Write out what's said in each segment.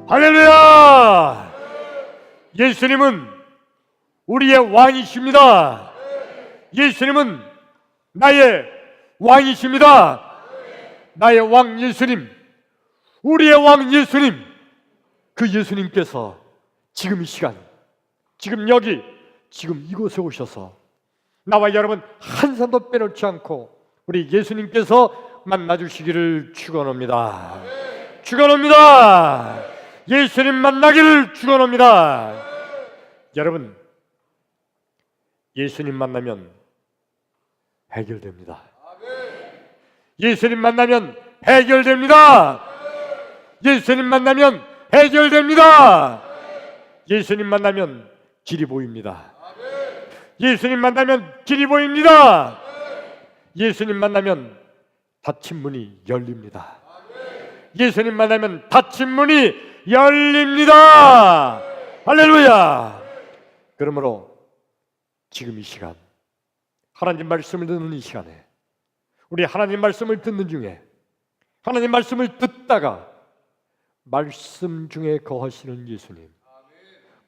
할렐루야! 예수님은 우리의 왕이십니다. 예수님은 나의 왕이십니다. 나의 왕 예수님, 우리의 왕 예수님, 그 예수님께서 지금 이 시간, 지금 여기, 지금 이곳에 오셔서 나와 여러분 한 사람도 빼놓지 않고 우리 예수님께서 만나주시기를 축원합니다. 축원합니다. 예수님 만나기를 축원합니다. 여러분, 예수님 만나면 해결됩니다. 예수님 만나면 해결됩니다. 예수님 만나면 해결됩니다. 예수님 만나면 길이 보입니다. 예수님 만나면 길이 보입니다. 예수님 만나면 닫힌 문이 열립니다. 예수님 만나면 닫힌 문이 열립니다. 할렐루야. 그러므로 지금 이 시간, 하나님 말씀을 듣는 이 시간에, 우리 하나님 말씀을 듣는 중에 하나님 말씀을 듣다가 말씀 중에 거하시는 예수님,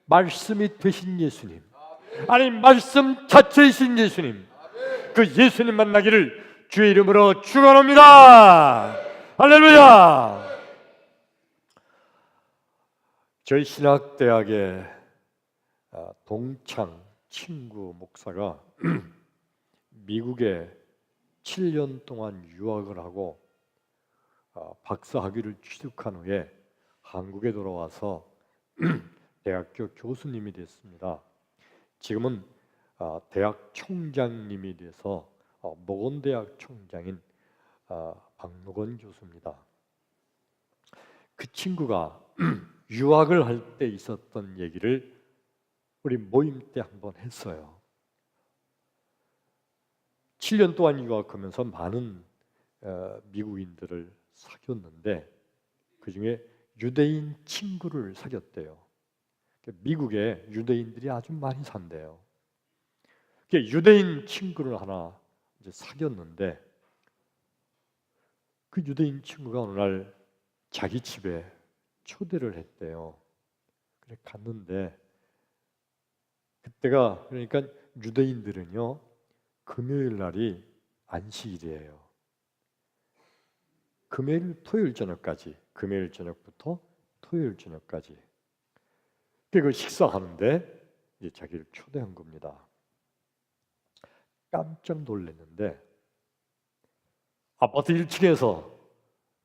말씀이 되신 예수님, 아니 말씀 자체이신 예수님, 그 예수님 만나기를 주의 이름으로 축원합니다. 할렐루야. 저희 신학대학의 동창 친구 목사가 미국에 7년 동안 유학을 하고 박사학위를 취득한 후에 한국에 돌아와서 대학교 교수님이 됐습니다. 지금은 대학 총장님이 돼서 모건대학 총장인 박노건 교수입니다. 그 친구가 유학을 할 때 있었던 얘기를 우리 모임 때 한번 했어요. 7년 동안 유학하면서 많은 미국인들을 사귀었는데 그 중에 유대인 친구를 사귀었대요. 미국에 유대인들이 아주 많이 산대요. 유대인 친구를 하나 이제 사귀었는데 그 유대인 친구가 어느 날 자기 집에 초대를 했대요. 그래 갔는데 그때가 그러니까 유대인들은요 금요일 날이 안식일이에요. 토요일 저녁까지, 금요일 저녁부터 토요일 저녁까지. 그 식사하는데 이제 자기를 초대한 겁니다. 깜짝 놀랐는데 아파트 1층에서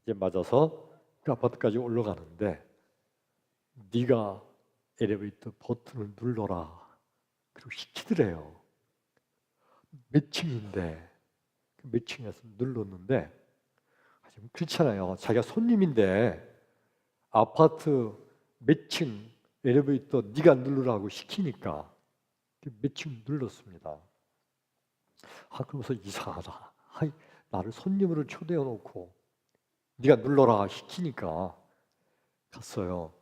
이제 맞아서 그 아파트까지 올라가는데 네가 엘리베이터 버튼을 눌러라 그리고 시키더래요. 몇 층인데 몇 층에서 눌렀는데 좀 그렇잖아요. 자기가 손님인데 아파트 몇 층 엘리베이터 네가 누르라고 시키니까 몇 층 눌렀습니다. 그러면서 이상하다. 나를 손님으로 초대해 놓고 네가 눌러라 시키니까 갔어요.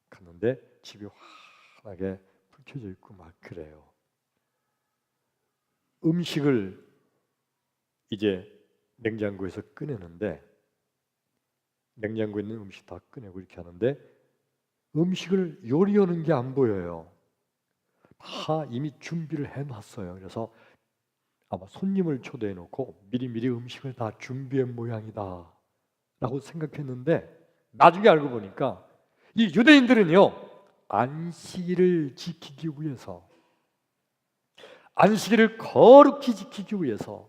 갔는데 집이 환하게 불 켜져 있고 막 그래요. 음식을 이제 냉장고에서 꺼내는데 냉장고에 있는 음식 다 꺼내고 이렇게 하는데 음식을 요리하는 게 안 보여요. 다 이미 준비를 해놨어요. 그래서 아마 손님을 초대해 놓고 미리미리 음식을 다 준비한 모양이다 라고 생각했는데 나중에 알고 보니까 이 유대인들은요 안식일을 지키기 위해서, 안식일을 거룩히 지키기 위해서,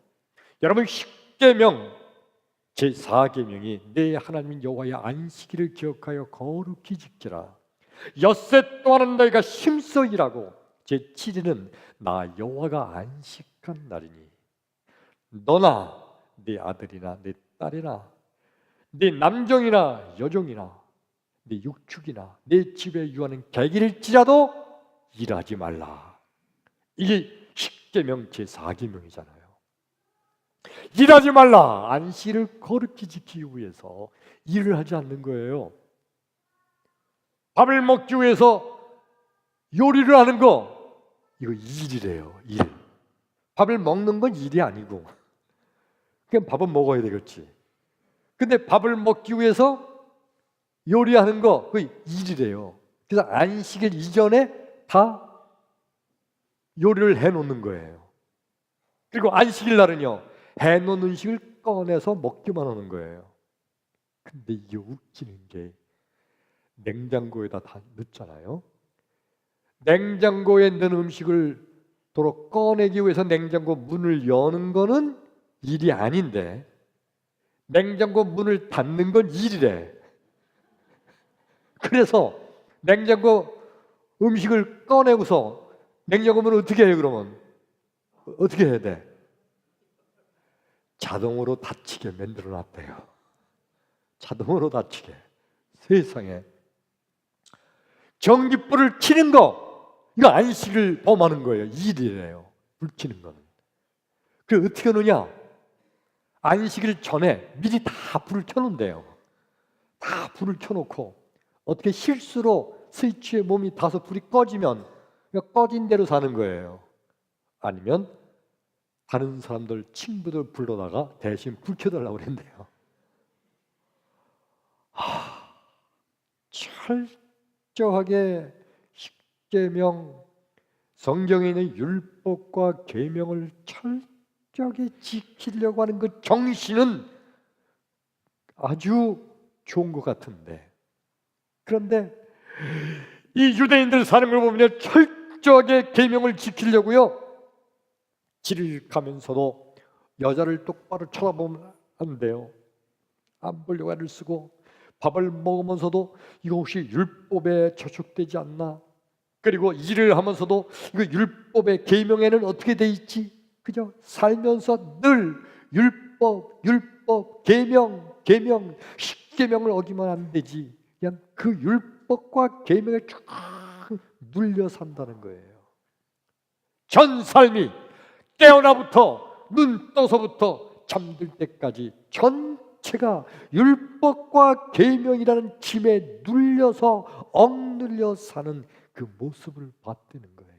여러분 십계명 제4계명이 내 하나님 여호와의 안식일을 기억하여 거룩히 지키라. 엿새 동안은 너희가 힘써 일하고 제7일은 나 여호와가 안식한 날이니 너나 네 아들이나 네 딸이나 네 남종이나 여종이나 네 육축이나 네 집에 유하는 객일지라도 일하지 말라. 이게 십계명 제4계명이잖아요. 일하지 말라. 안식일을 거룩히 지키기 위해서 일을 하지 않는 거예요. 밥을 먹기 위해서 요리를 하는 거 이거 일이래요. 일. 밥을 먹는 건 일이 아니고 그냥 밥은 먹어야 되겠지. 근데 밥을 먹기 위해서 요리하는 거 그 일이래요. 그래서 안식일 이전에 다 요리를 해놓는 거예요. 그리고 안식일 날은요, 해놓은 음식을 꺼내서 먹기만 하는 거예요. 근데 이게 웃기는 게 냉장고에다 다 넣잖아요. 냉장고에 넣은 음식을 도로 꺼내기 위해서 냉장고 문을 여는 거는 일이 아닌데 냉장고 문을 닫는 건 일이래. 그래서 냉장고 음식을 꺼내고서 냉장고 문을 어떻게 해요? 그러면 어떻게 해야 돼? 자동으로 닫히게 만들어 놨대요. 자동으로 닫히게. 세상에. 전기불을 켜는 거, 이거 안식을 범하는 거예요. 일이래요. 불 켜는 거는. 그래 어떻게 하느냐? 안식일 전에 미리 다 불을 켜놓는데요. 다 불을 켜놓고 어떻게 실수로 스위치에 몸이 닿아서 불이 꺼지면 꺼진 대로 사는 거예요. 아니면 다른 사람들, 친구들 불러다가 대신 불 켜달라고 그랬는데요. 철저하게 십계명, 성경에 있는 율법과 계명을 철저하게 지키려고 하는 그 정신은 아주 좋은 것 같은데, 그런데 이 유대인들 사는 걸 보면 철저하게 계명을 지키려고요, 길을 가면서도 여자를 똑바로 쳐다보면 안 돼요. 안 보려고 애를 쓰고, 밥을 먹으면서도 이거 혹시 율법에 저촉되지 않나? 그리고 일을 하면서도 이거 율법의 계명에는 어떻게 돼 있지? 그죠? 살면서 늘 율법, 계명, 십계명을 어기면 안 되지. 그냥 그 율법과 계명에 쭉 눌려 산다는 거예요. 전 삶이 깨어나부터 눈 떠서부터 잠들 때까지 전체가 율법과 계명이라는 짐에 눌려서 억눌려 사는 그 모습을 봤다는 거예요.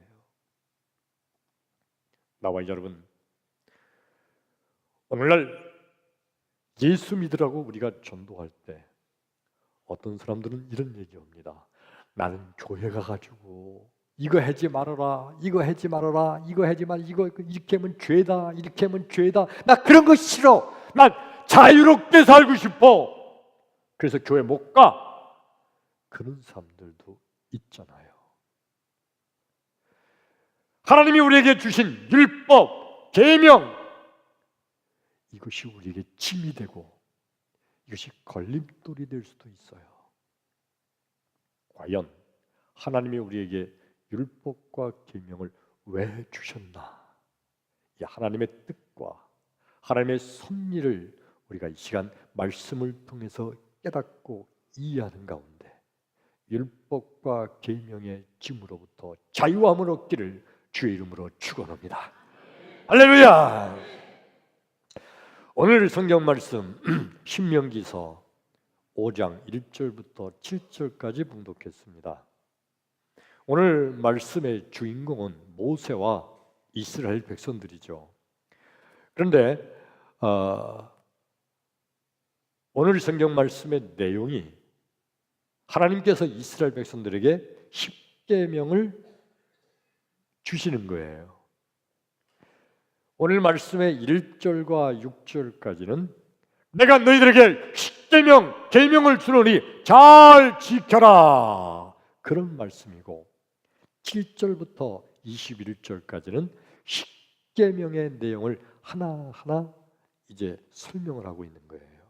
나와 여러분, 오늘날 예수 믿으라고 우리가 전도할 때 어떤 사람들은 이런 얘기합니다. 나는 교회 가가지고 이거 하지 말아라, 이거 하지 말아라, 이거 하지 말, 이거 이렇게 하면 죄다, 이렇게 하면 죄다. 나 그런 거 싫어. 난 자유롭게 살고 싶어. 그래서 교회 못 가. 그런 사람들도 있잖아요. 하나님이 우리에게 주신 율법, 계명, 이것이 우리에게 짐이 되고 이것이 걸림돌이 될 수도 있어요. 과연 하나님이 우리에게 율법과 계명을 왜 주셨나? 이 하나님의 뜻과 하나님의 섭리를 우리가 이 시간 말씀을 통해서 깨닫고 이해하는 가운데 율법과 계명의 짐으로부터 자유함을 얻기를 주의 이름으로 축원합니다. 할렐루야! 오늘 성경 말씀 신명기서 5장 1절부터 7절까지 봉독했습니다. 오늘 말씀의 주인공은 모세와 이스라엘 백성들이죠. 그런데 오늘 성경 말씀의 내용이 하나님께서 이스라엘 백성들에게 십계명을 주시는 거예요. 오늘 말씀의 1절과 6절까지는 내가 너희들에게 십계명, 계명을 주노니 잘 지켜라, 그런 말씀이고 7절부터 21절까지는 십계명의 내용을 하나하나 이제 설명을 하고 있는 거예요.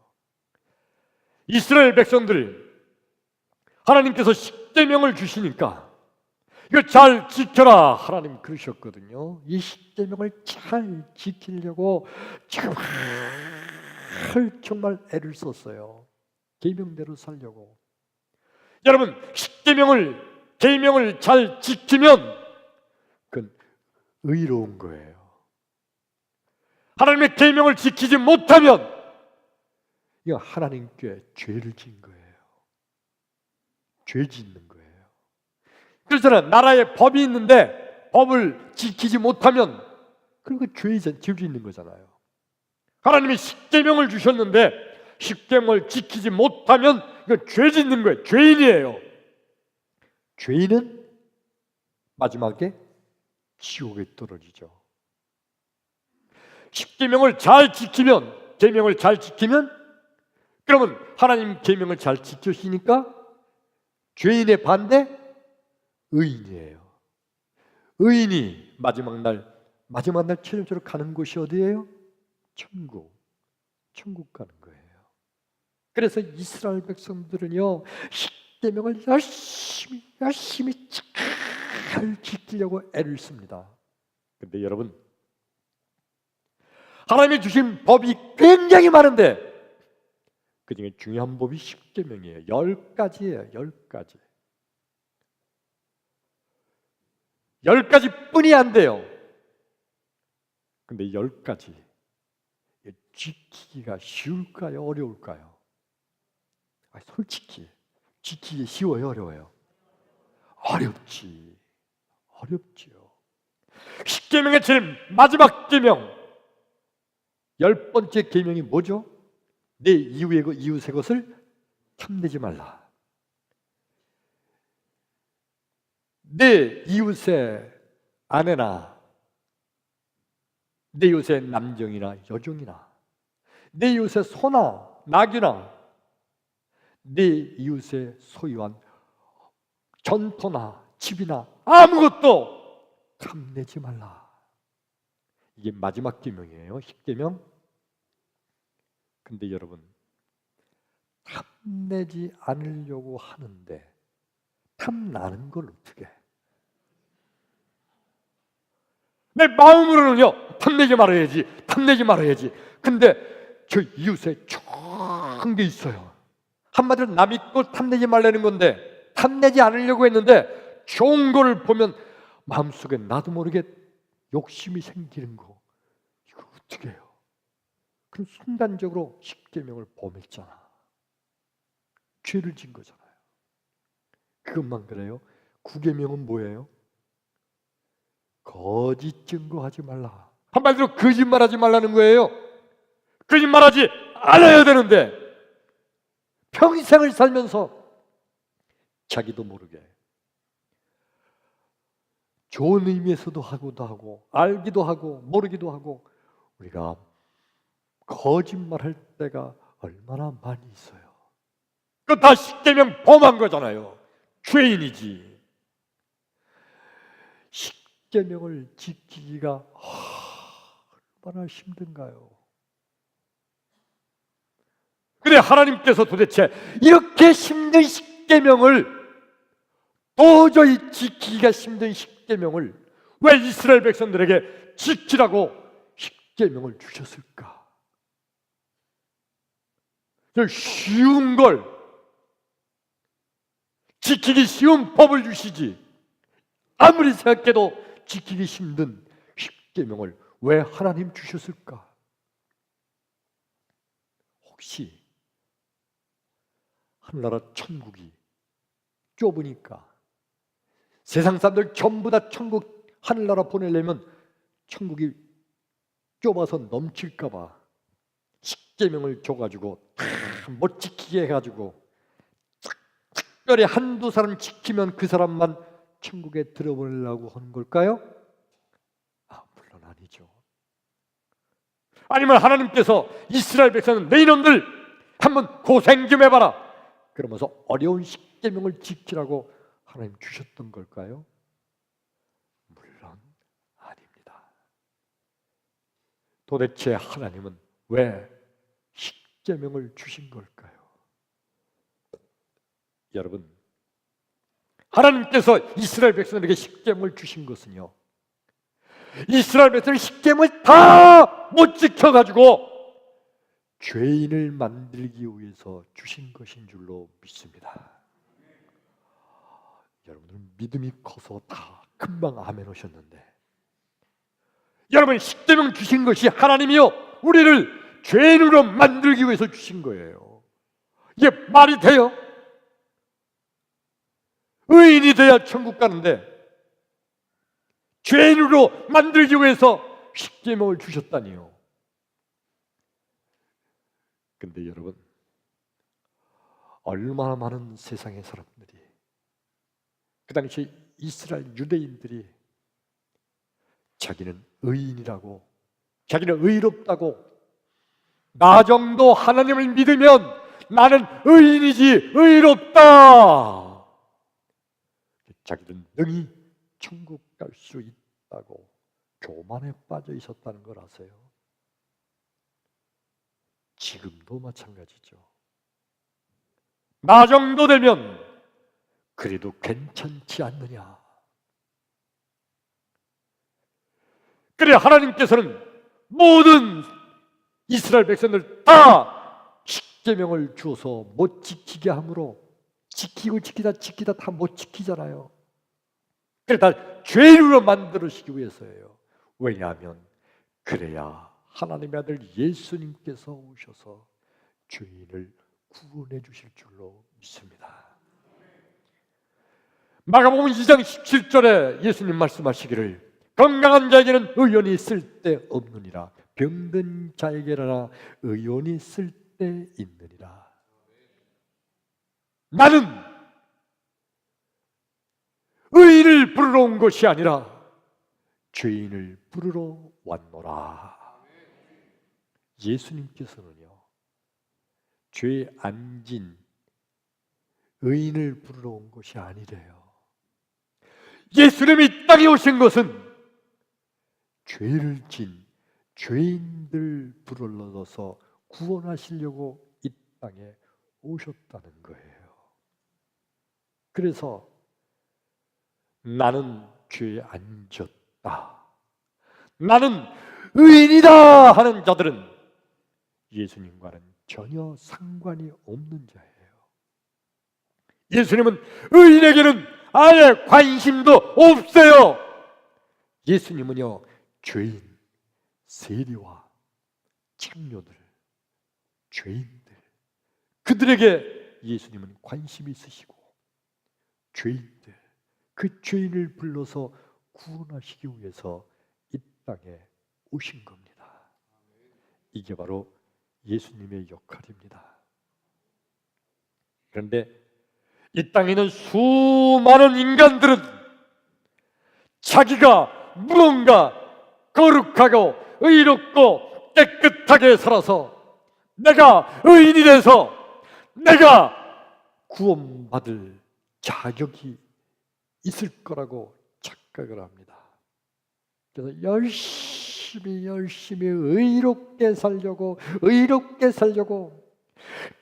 이스라엘 백성들 하나님께서 십계명을 주시니까 이거 잘 지켜라, 하나님 그러셨거든요. 이 십계명을 잘 지키려고 정말 애를 썼어요. 계명대로 살려고. 여러분, 십계명을, 계명을 잘 지키면 그건 의로운 거예요. 하나님의 계명을 지키지 못하면 이거 하나님께 죄를 지은 거예요. 죄 짓는 거예요. 그렇잖아요. 나라에 법이 있는데 법을 지키지 못하면 그리고 죄 짓는 거잖아요. 하나님이 십계명을 주셨는데 십계명을 지키지 못하면 이건 죄 짓는 거예요. 죄인이에요. 죄인은 마지막에 지옥에 떨어지죠. 십계명을 잘 지키면, 계명을 잘 지키면, 그러면 하나님 계명을 잘 지켰으니까 죄인의 반대 의인이에요. 의인이 마지막 날 최종적으로 가는 곳이 어디예요? 천국 가는 거예요. 그래서 이스라엘 백성들은요, 십계명을 열심히 잘 지키려고 애를 씁니다. 근데 여러분, 하나님이 주신 법이 굉장히 많은데 그 중에 중요한 법이 십계명이에요. 10가지예요. 10가지. 10가지뿐이 안 돼요. 근데 10가지 지키기가 쉬울까요? 어려울까요? 솔직히 지키기 쉬워요? 어려워요? 어렵지요. 십계명의 제일 마지막 계명, 10번째 계명이 뭐죠? 내 이웃의 것을 탐내지 말라. 내 이웃의 아내나 내 이웃의 남종이나 여종이나 내 이웃의 소나 낙이나 내 이웃의 소유한 전토나 집이나 아무것도 탐내지 말라. 이게 마지막 계명이에요. 십계명. 근데 여러분, 탐내지 않으려고 하는데 탐나는 걸 어떻게 해? 내 마음으로는요, 탐내지 말아야지. 근데 저 이웃에 좋은 게 있어요. 한마디로 남 있고 탐내지 말라는 건데 탐내지 않으려고 했는데 좋은 거를 보면 마음속에 나도 모르게 욕심이 생기는 거. 이거 어떻게 해요? 그럼 순간적으로 십계명을 범했잖아. 죄를 진 거잖아요. 그것만 그래요? 9계명은 뭐예요? 거짓 증거하지 말라. 한마디로 거짓말하지 말라는 거예요. 거짓말하지 않아야 되는데 평생을 살면서 자기도 모르게 좋은 의미에서도 하고 알기도 하고 모르기도 하고 우리가 거짓말할 때가 얼마나 많이 있어요. 그거 다 십계명 범한 거잖아요. 죄인이지. 십계명을 지키기가 얼마나 힘든가요? 근데 하나님께서 도대체 이렇게 힘든 십계명을, 도저히 지키기가 힘든 십계명을 왜 이스라엘 백성들에게 지키라고 십계명을 주셨을까? 쉬운 걸, 지키기 쉬운 법을 주시지 아무리 생각해도 지키기 힘든 십계명을 왜 하나님 주셨을까? 혹시 하늘나라 천국이 좁으니까 세상 사람들 전부 다 천국 하늘나라 보내려면 천국이 좁아서 넘칠까 봐 십계명을 줘가지고 못 지키게 해가지고 특별히 한두 사람 지키면 그 사람만 천국에 들어보내려고 하는 걸까요? 물론 아니죠. 아니면 하나님께서 이스라엘 백성은 내 이놈들 한번 고생 좀 해봐라 그러면서 어려운 십계명을 지키라고 하나님 주셨던 걸까요? 물론 아닙니다. 도대체 하나님은 왜 십계명을 주신 걸까요? 여러분, 하나님께서 이스라엘 백성에게 십계명을 주신 것은요, 이스라엘 백성이 십계명을 다 못 지켜가지고 죄인을 만들기 위해서 주신 것인 줄로 믿습니다. 여러분은 믿음이 커서 다 금방 아멘 하셨는데, 여러분 십계명 주신 것이 하나님이요 우리를 죄인으로 만들기 위해서 주신 거예요. 이게 말이 돼요? 의인이 돼야 천국 가는데 죄인으로 만들기 위해서 십계명을 주셨다니요. 근데 여러분, 얼마나 많은 세상의 사람들이, 그 당시 이스라엘 유대인들이 자기는 의인이라고, 자기는 의롭다고, 나 정도 하나님을 믿으면 나는 의인이지 의롭다, 자기는 능히 천국 갈 수 있다고 교만에 빠져 있었다는 걸 아세요? 지금도 마찬가지죠. 나 정도 되면 그래도 괜찮지 않느냐. 그래 하나님께서는 모든 이스라엘 백성들 다 십계명을 주어서 못 지키게 함으로, 지키다 다 못 지키잖아요. 그래 다 죄인으로 만들으시기 위해서예요. 왜냐하면 그래야 하나님의 아들 예수님께서 오셔서 죄인을 구원해 주실 줄로 믿습니다. 마가복음 2장 17절에 예수님 말씀하시기를 건강한 자에게는 의원이 쓸데없느니라 병든 자에게나 의원이 쓸데있느니라. 나는 의인을 부르러 온 것이 아니라 죄인을 부르러 왔노라. 예수님께서는요, 죄에 안 진 의인을 부르러 온 것이 아니래요. 예수님이 이 땅에 오신 것은 죄를 진 죄인들 불러서 구원하시려고 이 땅에 오셨다는 거예요. 그래서 나는 죄에 안 졌다, 나는 의인이다 하는 자들은 예수님과는 전혀 상관이 없는 자예요. 예수님은 의인에게는 아예 관심도 없어요. 예수님은요, 죄인, 세리와 창녀들, 죄인들, 그들에게 예수님은 관심이 있으시고 죄인들, 그 죄인을 불러서 구원하시기 위해서 이 땅에 오신 겁니다. 이게 바로 예수님의 역할입니다. 그런데 이 땅에 있는 수많은 인간들은 자기가 무언가 거룩하고 의롭고 깨끗하게 살아서 내가 의인이 돼서 내가 구원받을 자격이 있을 거라고 착각을 합니다. 그래서 열심히 의롭게 살려고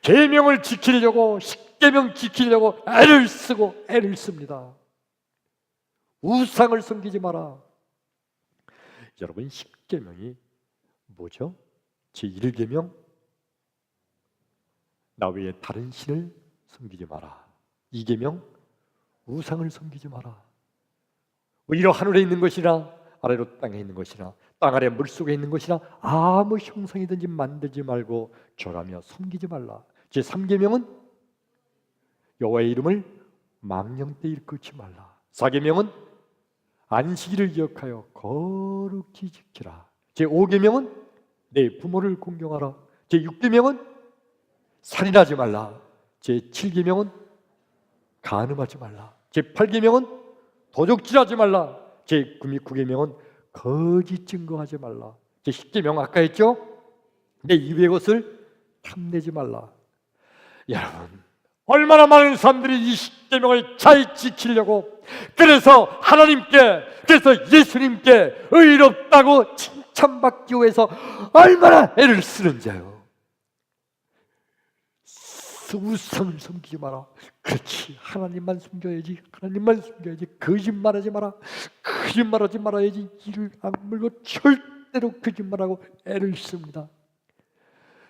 계명을 지키려고, 십계명 지키려고 애를 쓰고 애를 씁니다. 우상을 섬기지 마라. 여러분, 십계명이 뭐죠? 제1계명 나 외에 다른 신을 섬기지 마라. 2계명 우상을 섬기지 마라. 위로 하늘에 있는 것이나 아래로 땅에 있는 것이나 땅 아래 물속에 있는 것이나 아무 형상이든지 만들지 말고 절하며 섬기지 말라. 제3계명은 여호와의 이름을 망령되이 일컫지 말라. 4계명은 안식일을 기억하여 거룩히 지키라. 제5계명은 내 부모를 공경하라. 제6계명은 살인하지 말라. 제7계명은 간음하지 말라. 제8계명은 도적질하지 말라. 제9계명은 거짓 증거하지 말라. 제10계명 아까 했죠? 내 입의 것을 탐내지 말라. 여러분, 얼마나 많은 사람들이 이 십계명을 잘 지키려고, 그래서 하나님께, 그래서 예수님께 의롭다고 칭찬받기 위해서 얼마나 애를 쓰는지요. 우상을 섬기지 마라. 그렇지, 하나님만 숨겨야지. 거짓말하지 말아야지. 이를 악물고 절대로 거짓말하고 애를 씁니다.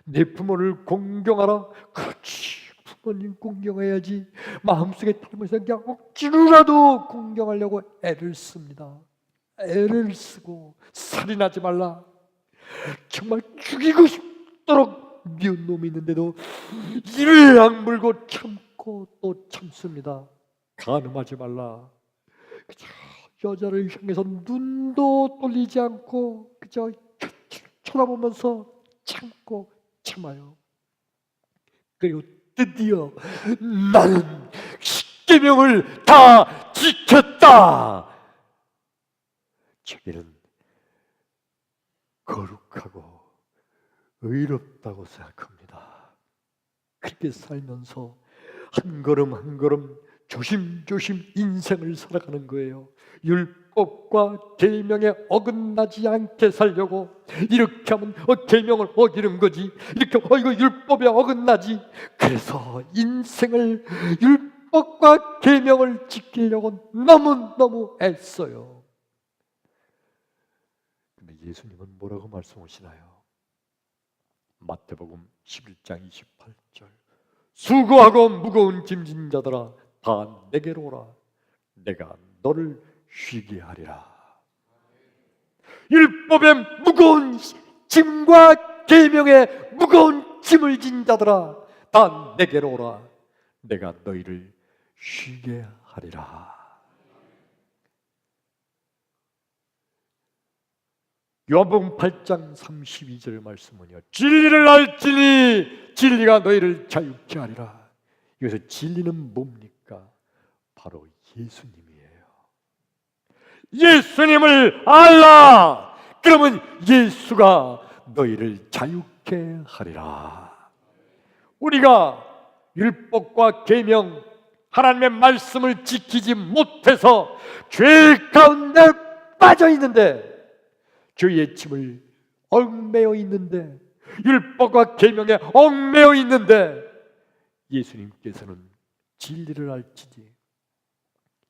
내 부모를 공경하라. 그렇지, 부모님 공경해야지. 마음속에 닮아서 그냥 억지로라도 공경하려고 애를 씁니다. 애를 쓰고 살인하지 말라. 정말 죽이고 싶도록 미운 놈이 있는데도 이를 악물고 참고 또 참습니다. 간음하지 말라. 그저 여자를 향해서 눈도 돌리지 않고 그저 쳐다보면서 참고 참아요. 그리고 드디어 나는 십계명을 다 지켰다. 자기는 거룩하고 의롭다고 생각합니다. 그렇게 살면서 한 걸음 한 걸음 조심조심 인생을 살아가는 거예요. 율법과 계명에 어긋나지 않게 살려고. 이렇게 하면 계명을 어기는 거지, 이렇게 이거 율법에 어긋나지. 그래서 인생을 율법과 계명을 지키려고 너무너무 애써요. 근데 예수님은 뭐라고 말씀하시나요? 마태복음 11장 28절, 수고하고 무거운 짐진 자들아 다 내게로 오라, 내가 너를 쉬게 하리라. 율법의 무거운 짐과 계명의 무거운 짐을 진 자들아 다 내게로 오라, 내가 너희를 쉬게 하리라. 요한복음 8장 32절 말씀은요, 진리를 알지니 진리가 너희를 자유케 하리라. 여기서 진리는 뭡니까? 바로 예수님이에요. 예수님을 알라. 그러면 예수가 너희를 자유케 하리라. 우리가 율법과 계명, 하나님의 말씀을 지키지 못해서 죄 가운데 빠져 있는데, 죄의 짐을 얽매여 있는데, 율법과 계명에 얽매여 있는데, 예수님께서는 진리를 알지니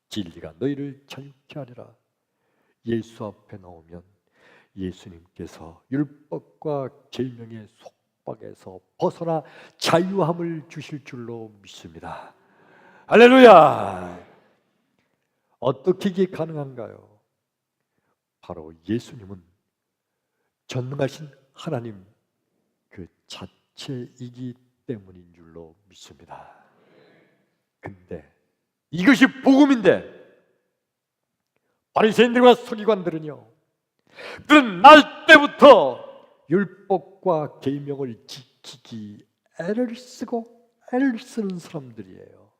진리가 너희를 자유케 하리라. 예수 앞에 나오면 예수님께서 율법과 계명의 속박에서 벗어나 자유함을 주실 줄로 믿습니다. 할렐루야. 어떻게 이게 가능한가요? 바로 예수님은 전능하신 하나님 그 자체이기 때문인 줄로 믿습니다. 근데 이것이 복음인데 바리새인들과 서기관들은요, 그런 날 때부터 율법과 계명을 지키기 애를 쓰는 사람들이에요.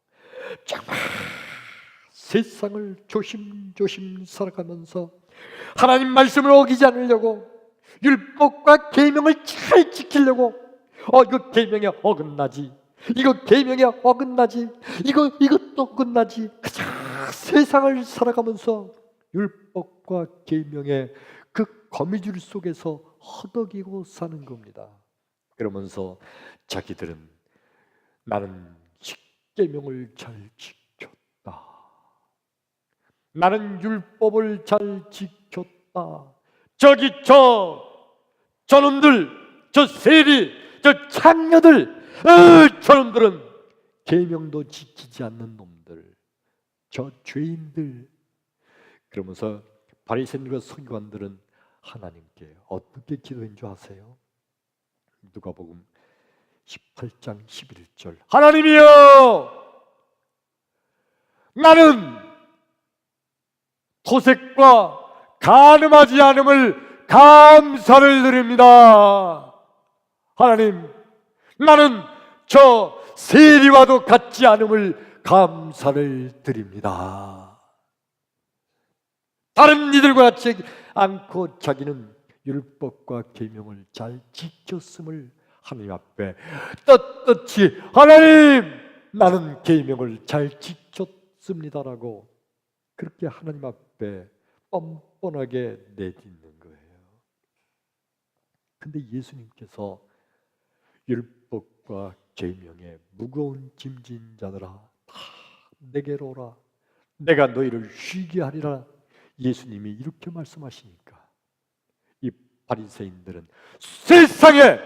정말 세상을 조심조심 살아가면서 하나님 말씀을 어기지 않으려고, 율법과 계명을 잘 지키려고, 이거 계명에 어긋나지, 이거 계명에 어긋나지, 이것도 어긋나지. 그저 세상을 살아가면서 율법과 계명의 그 거미줄 속에서 허덕이고 사는 겁니다. 그러면서 자기들은 나는 십계명을 잘 지켰다, 나는 율법을 잘 지켰다. 저놈들, 저 세리, 저 창녀들, 저놈들은 계명도 지키지 않는 놈들, 저 죄인들. 그러면서 바리새인과 서기관들은 하나님께 어떻게 기도한 줄 아세요? 누가복음 18장 11절, 하나님이여, 나는 토색과 간음하지 않음을 감사를 드립니다. 하나님, 나는 저 세리와도 같지 않음을 감사를 드립니다. 다른 이들과 같이 않고 자기는 율법과 계명을 잘 지켰음을 하나님 앞에 떳떳이, 하나님, 나는 계명을 잘 지켰습니다라고 그렇게 하나님 앞에 뻔뻔하게 내딛는 거예요. 근데 예수님께서 율법과 계명에 무거운 짐진 자들아 다 내게로 오라, 내가 너희를 쉬게 하리라. 예수님이 이렇게 말씀하시니까 이 바리새인들은 세상에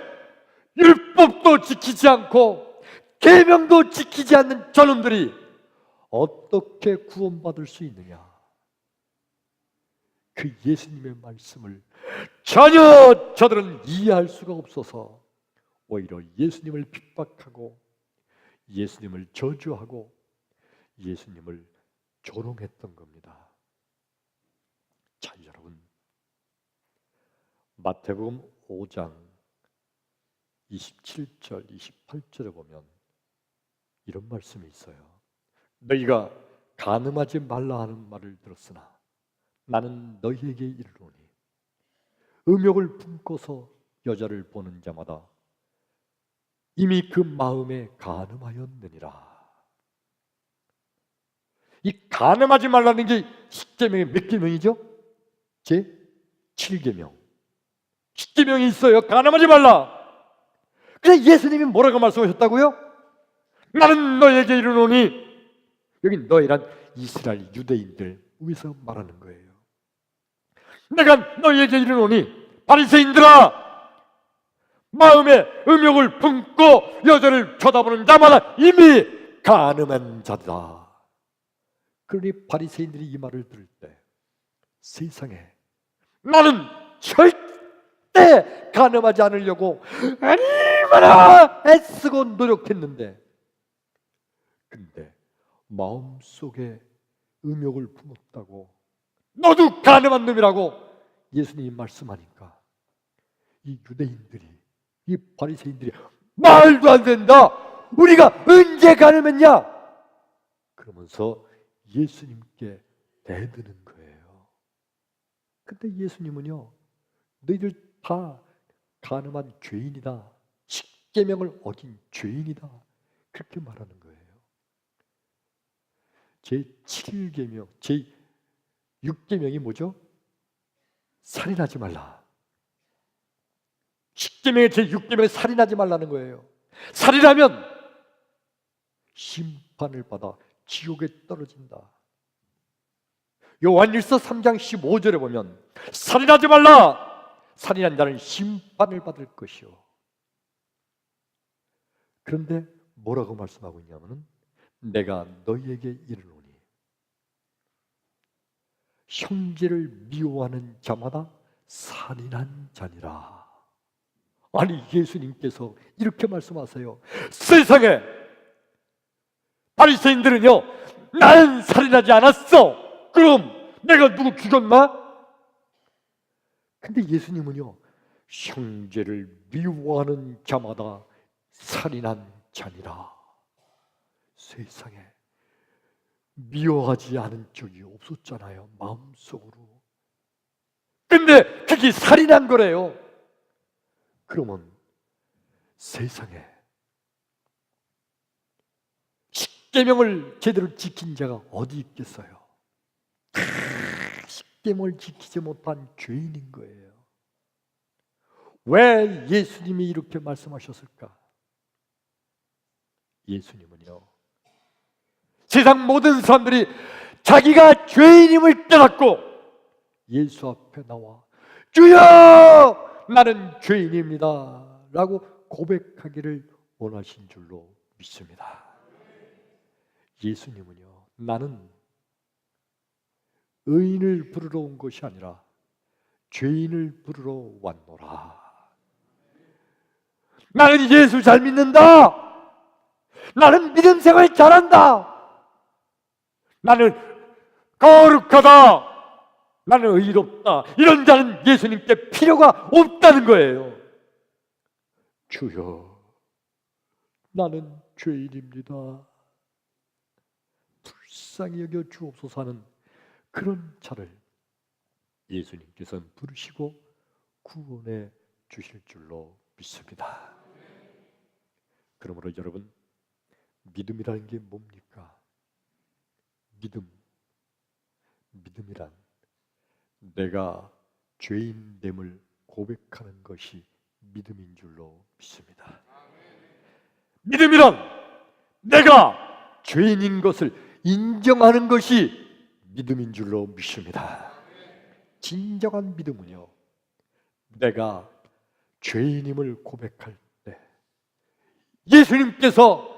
율법도 지키지 않고 계명도 지키지 않는 저놈들이 어떻게 구원받을 수 있느냐, 그 예수님의 말씀을 전혀 저들은 이해할 수가 없어서 오히려 예수님을 핍박하고 예수님을 저주하고 예수님을 조롱했던 겁니다. 자, 여러분, 마태복음 5장 27절 28절에 보면 이런 말씀이 있어요. 너희가 간음하지 말라 하는 말을 들었으나 나는 너희에게 이르노니 음욕을 품고서 여자를 보는 자마다 이미 그 마음에 간음하였느니라. 이 간음하지 말라는 게 십계명의 몇 계명이죠? 제 7계명. 십계명이 있어요. 간음하지 말라. 그래 예수님이 뭐라고 말씀하셨다고요? 나는 너에게 이르노니, 여기 너희란 이스라엘 유대인들 위해서 말하는 거예요. 내가 너희에게 이르노니 바리새인들아, 마음에 음욕을 품고 여자를 쳐다보는 자마다 이미 간음한 자다. 그러니 바리새인들이 이 말을 들을 때 세상에 나는 절대 간음하지 않으려고 얼마나 애쓰고 노력했는데, 근데 마음속에 음욕을 품었다고 너도 간음한 놈이라고 예수님이 말씀하니까 이 유대인들이, 이 바리새인들이 말도 안 된다, 우리가 언제 간음했냐 그러면서 예수님께 대드는 거예요. 근데 예수님은요, 너희들 다 간음한 죄인이다, 십계명을 어긴 죄인이다, 그렇게 말하는 거예요. 제 7계명, 제 6계명이 뭐죠? 살인하지 말라. 십계명의 제 6계명에 살인하지 말라는 거예요. 살인하면 심판을 받아 지옥에 떨어진다. 요한일서 3장 15절에 보면 살인하지 말라. 살인한 자는 심판을 받을 것이요. 그런데 뭐라고 말씀하고 있냐면은 내가 너희에게 이르노니 형제를 미워하는 자마다 살인한 자니라. 아니 예수님께서 이렇게 말씀하세요. 세상에 바리새인들은요, 나는 살인하지 않았어. 그럼 내가 누구 죽였나? 근데 예수님은요, 형제를 미워하는 자마다 살인한 자니라. 세상에 미워하지 않은 적이 없었잖아요, 마음속으로. 근데 그게 살인한 거래요. 그러면 세상에 십계명을 제대로 지킨 자가 어디 있겠어요? 십계명을 지키지 못한 죄인인 거예요. 왜 예수님이 이렇게 말씀하셨을까? 예수님은요, 세상 모든 사람들이 자기가 죄인임을 깨닫고 예수 앞에 나와 주여 나는 죄인입니다 라고 고백하기를 원하신 줄로 믿습니다. 예수님은요, 나는 의인을 부르러 온 것이 아니라 죄인을 부르러 왔노라. 나는 예수 잘 믿는다. 나는 믿음 생활 잘한다. 나는 거룩하다. 나는 의롭다. 이런 자는 예수님께 필요가 없다는 거예요. 주여, 나는 죄인입니다. 불쌍히 여겨 주옵소서 하는 그런 자를 예수님께서는 부르시고 구원해 주실 줄로 믿습니다. 그러므로 여러분, 믿음이라는 게 뭡니까? 믿음이란 내가 죄인됨을 고백하는 것이 믿음인 줄로 믿습니다. 믿음이란 내가 죄인인 것을 인정하는 것이 믿음인 줄로 믿습니다. 진정한 믿음은요, 내가 죄인임을 고백할 때 예수님께서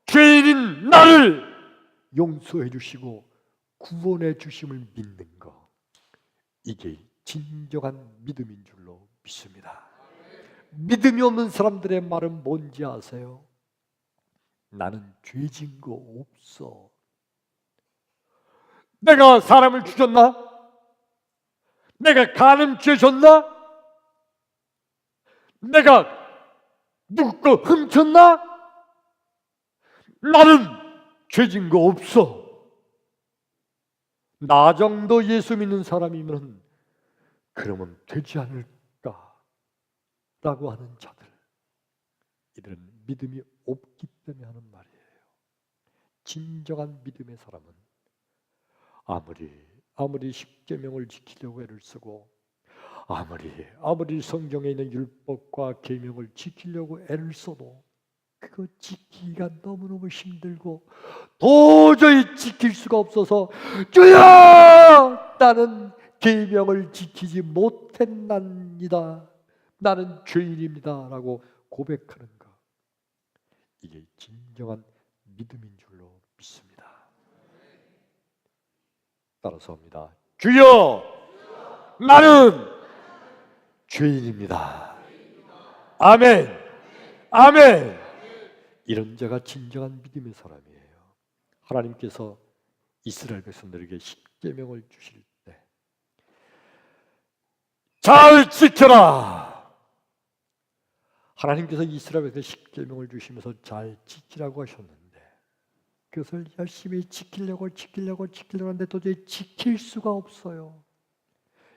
죄인인 나를 용서해 주시고 구원해 주심을 믿는 것, 이게 진정한 믿음인 줄로 믿습니다. 믿음이 없는 사람들의 말은 뭔지 아세요? 나는 죄진 거 없어. 내가 사람을 죽였나? 내가 간음죄 졌나? 내가 누구 거 훔쳤나? 나는 죄진 거 없어. 나 정도 예수 믿는 사람이면 그러면 되지 않을까 라고 하는 자들, 이들은 믿음이 없기 때문에 하는 말이에요. 진정한 믿음의 사람은 아무리 십계명을 지키려고 애를 쓰고 아무리 성경에 있는 율법과 계명을 지키려고 애를 써도 그거 지키기가 너무너무 힘들고 도저히 지킬 수가 없어서 주여 나는 계명을 지키지 못했나이다, 나는 죄인입니다 라고 고백하는 것, 이게 진정한 믿음인 줄로 믿습니다. 따라서 합니다. 주여 나는 죄인입니다. 아멘. 아멘. 이런 자가 진정한 믿음의 사람이에요. 하나님께서 이스라엘 백성들에게 십계명을 주실 때 잘 지켜라. 하나님께서 이스라엘 백성에게 십계명을 주시면서 잘 지키라고 하셨는데 그것을 열심히 지키려고 하는데 도저히 지킬 수가 없어요.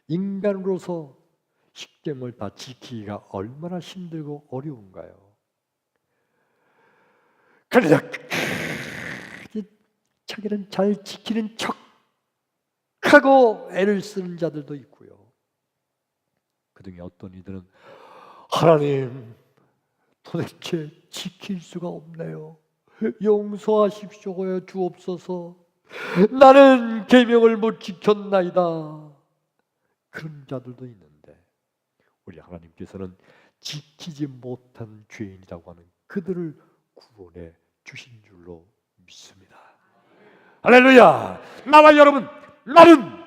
인간으로서 십계명을 다 지키기가 얼마나 힘들고 어려운가요? 그러나 자기는 잘 지키는 척하고 애를 쓰는 자들도 있고요. 그중에 어떤 이들은 하나님 도대체 지킬 수가 없네요. 용서하십시오 주옵소서. 나는 계명을 못 지켰나이다. 그런 자들도 있는데 우리 하나님께서는 지키지 못한 죄인이라고 하는 그들을 구원해 주신 줄로 믿습니다. 할렐루야. 나와 여러분, 나는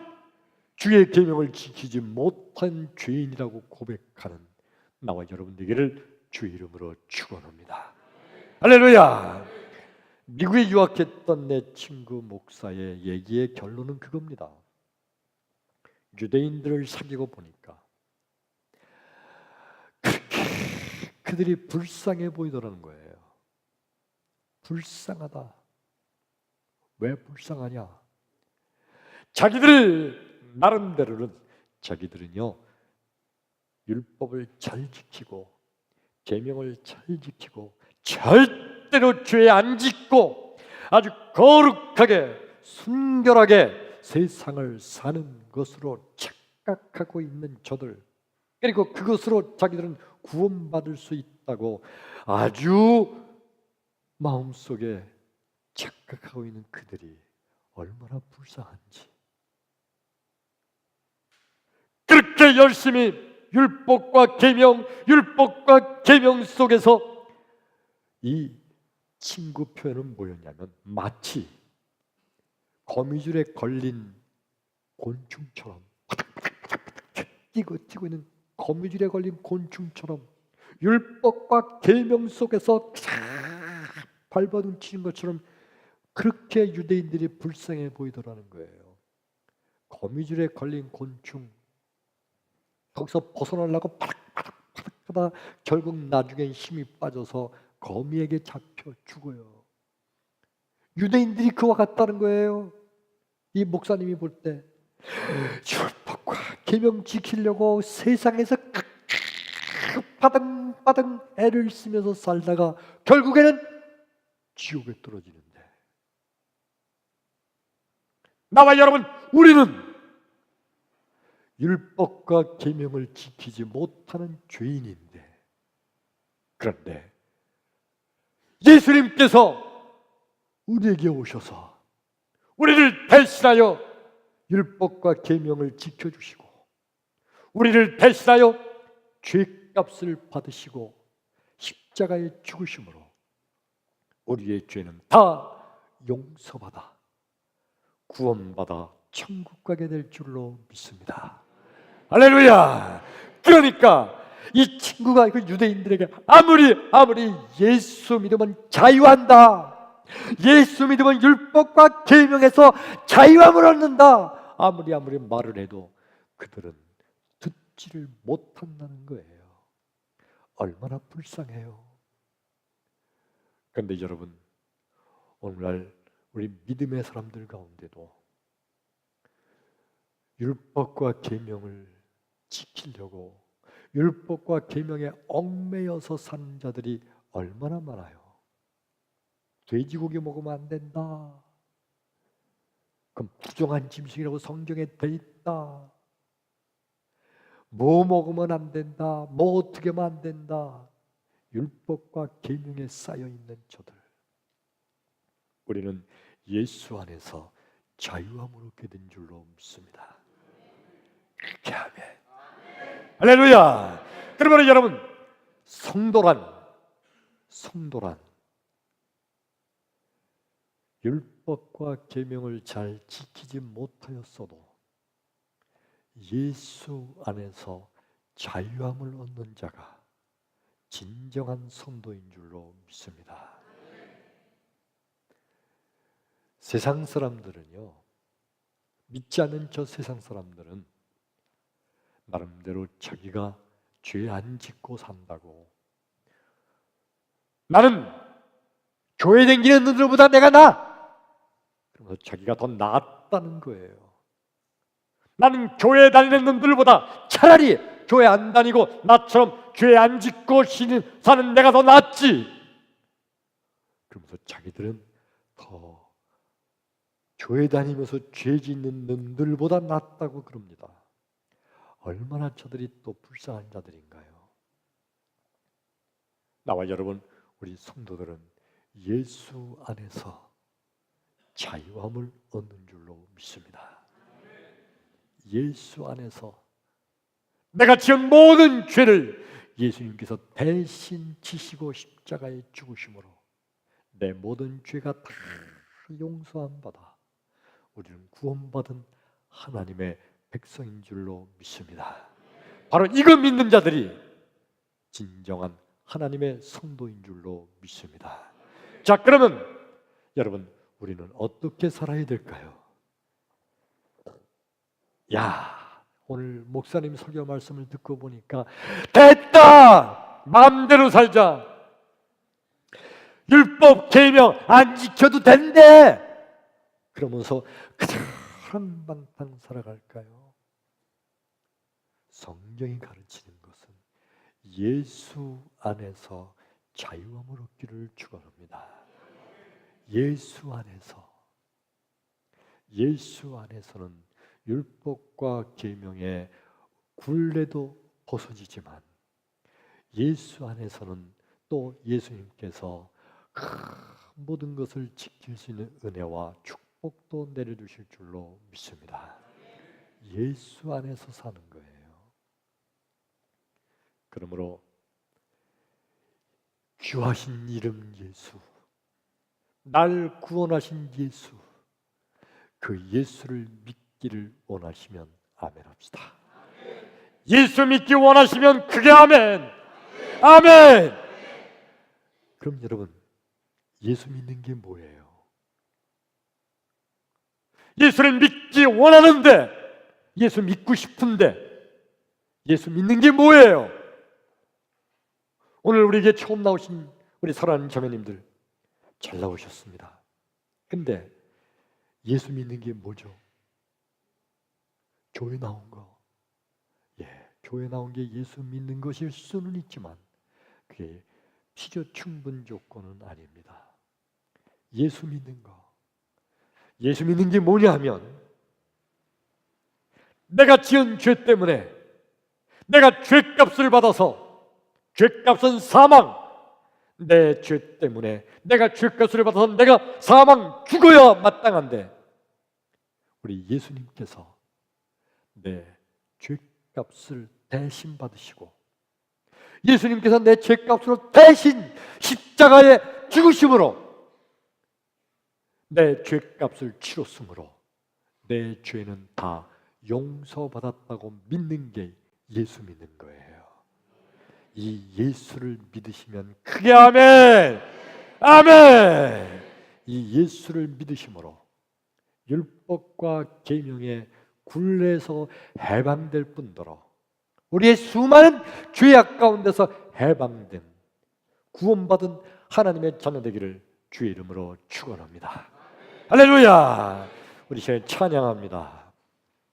주의 계명을 지키지 못한 죄인이라고 고백하는 나와 여러분 되기를 주의 이름으로 축원합니다. 할렐루야. 미국에 유학했던 내 친구 목사의 얘기의 결론은 그겁니다. 유대인들을 사귀고 보니까 그렇게 그들이 불쌍해 보이더라는 거예요. 불쌍하다. 왜 불쌍하냐? 자기들 나름대로는 자기들은요 율법을 잘 지키고 계명을 잘 지키고 절대로 죄 안 짓고 아주 거룩하게 순결하게 세상을 사는 것으로 착각하고 있는 저들, 그리고 그것으로 자기들은 구원받을 수 있다고 아주 마음속에 착각하고 있는 그들이 얼마나 불쌍한지, 그렇게 열심히 율법과 계명 속에서 이 친구 표현은 뭐였냐면 마치 거미줄에 걸린 곤충처럼 뛰고 있는 거미줄에 걸린 곤충처럼 율법과 계명 속에서 발버둥치는 것처럼 그렇게 유대인들이 불쌍해 보이더라는 거예요. 거미줄에 걸린 곤충, 거기서 벗어나려고 파닥파닥 하다 결국 나중에 힘이 빠져서 거미에게 잡혀 죽어요. 유대인들이 그와 같다는 거예요. 이 목사님이 볼 때 율법과 계명 지키려고 세상에서 바등바등 애를 쓰면서 살다가 결국에는 지옥에 떨어지는데, 나와 여러분, 우리는 율법과 계명을 지키지 못하는 죄인인데, 그런데 예수님께서 우리에게 오셔서 우리를 대신하여 율법과 계명을 지켜주시고 우리를 대신하여 죄값을 받으시고 십자가에 죽으심으로 우리의 죄는 다 용서받아 구원받아 천국 가게 될 줄로 믿습니다. 할렐루야. 그러니까 이 친구가 그 유대인들에게 아무리 예수 믿으면 자유한다, 예수 믿으면 율법과 계명에서 자유함을 얻는다, 아무리 말을 해도 그들은 듣지를 못한다는 거예요. 얼마나 불쌍해요. 그런데 여러분, 오늘날 우리 믿음의 사람들 가운데도 율법과 계명을 지키려고 율법과 계명에 얽매여서 사는 자들이 얼마나 많아요. 돼지고기 먹으면 안 된다. 그럼 부정한 짐승이라고 성경에 돼 있다. 뭐 먹으면 안 된다. 뭐 어떻게 하면 안 된다. 율법과 계명에 쌓여 있는 저들. 우리는 예수 안에서 자유함을 얻게 된 줄로 믿습니다. 그렇게 하면 할렐루야. 그러면 여러분, 성도란 율법과 계명을 잘 지키지 못하였어도 예수 안에서 자유함을 얻는 자가 진정한 성도인 줄로 믿습니다. 세상 사람들은요, 믿지 않는 저 세상 사람들은 나름대로 자기가 죄 안 짓고 산다고, 나는 교회 다니는 놈들보다 내가 나아, 그러면서 자기가 더 낫다는 거예요. 나는 교회 다니는 놈들보다 차라리 교회 안 다니고 나처럼 죄 안 짓고 사는 내가 더 낫지. 그러면서 자기들은 더 교회 다니면서 죄 짓는 놈들보다 낫다고 그럽니다. 얼마나 저들이 또 불쌍한 자들인가요? 나와 여러분, 우리 성도들은 예수 안에서 자유함을 얻는 줄로 믿습니다. 예수 안에서 내가 지은 모든 죄를 예수님께서 대신 지시고 십자가에 죽으심으로 내 모든 죄가 다 용서함 받아 우리는 구원받은 하나님의 백성인 줄로 믿습니다. 바로 이거 믿는 자들이 진정한 하나님의 성도인 줄로 믿습니다. 자, 그러면 여러분, 우리는 어떻게 살아야 될까요? 오늘 목사님 설교 말씀을 듣고 보니까 됐다! 마음대로 살자! 율법, 계명 안 지켜도 된대! 그러면서 그냥 한방탕 살아갈까요? 성경이 가르치는 것은 예수 안에서 자유함을 얻기를 축원합니다. 예수 안에서는 율법과 계명의 굴레도 벗어지지만 예수 안에서는 또 예수님께서 모든 것을 지킬 수 있는 은혜와 축복도 내려주실 줄로 믿습니다. 예수 안에서 사는 거예요. 그러므로 귀하신 이름 예수, 날 구원하신 예수, 그 예수를 믿기를 원하시면 아멘 합시다. 예수 믿기 원하시면 크게 아멘. 아멘. 그럼 여러분, 예수 믿는 게 뭐예요? 예수를 믿기 원하는데, 예수 믿고 싶은데 예수 믿는 게 뭐예요? 오늘 우리에게 처음 나오신 우리 사랑하는 자매님들 잘 나오셨습니다. 근데 예수 믿는 게 뭐죠? 교회 나온 거. 교회 나온 게 예수 믿는 것일 수는 있지만 그게 필요 충분 조건은 아닙니다. 예수 믿는 거. 예수 믿는 게 뭐냐 하면 내가 지은 죄 때문에 내가 죄값을 받아서, 죄값은 사망, 내 죄 때문에 내가 죄값을 받아서 내가 사망 죽어야 마땅한데 우리 예수님께서 내 죄값을 대신 받으시고 예수님께서 내 죄값으로 대신 십자가에 죽으심으로 내 죄값을 치렀으므로 내 죄는 다 용서받았다고 믿는 게 예수 믿는 거예요. 이 예수를 믿으시면 크게 아멘! 아멘! 이 예수를 믿으심으로 율법과 계명의 굴레에서 해방될 뿐더러 우리의 수많은 죄악 가운데서 해방된 구원받은 하나님의 자녀 되기를 주의 이름으로 축원합니다. 할렐루야. 우리 시간 찬양합니다.